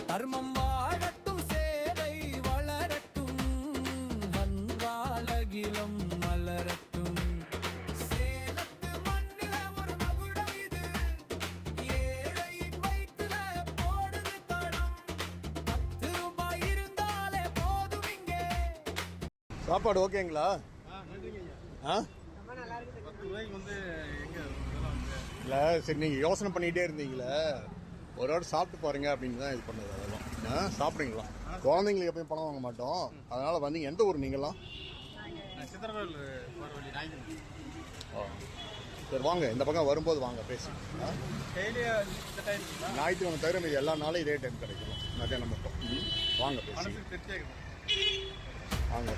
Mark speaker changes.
Speaker 1: தர்மம் வாழட்டும், சேவை வளரட்டும், வந்தாலகிலம் மலரட்டும். சேலத்து மண்ணில ஒரு மகுடம் இது, ஏழை வயிற்றுல போடுது தடம். 10 ரூபாய் இருந்தாலே போதும் இங்கே.
Speaker 2: சாப்பாடு ஓகேங்களா? ஆ இல்லை, சரி, நீங்கள் யோசனை பண்ணிகிட்டே இருந்தீங்களே, ஒரு வாரம் சாப்பிட்டு பாருங்க அப்படின்னு தான் இது பண்ணது. அதெல்லாம் சாப்பிட்றீங்களா? குழந்தைங்களுக்கு எப்பயும் பணம் வாங்க மாட்டோம், அதனால் வந்தீங்க. எந்த ஊர் நீங்களாம்? சரி, வாங்க, இந்த பக்கம் வரும்போது வாங்க பேசி. ஞாயிற்றுக்கிழமை தவிர மீது எல்லா நாளும் இதே டைம் கிடைக்கும், மத்தியானம் மட்டும். வாங்க பேசி வாங்க.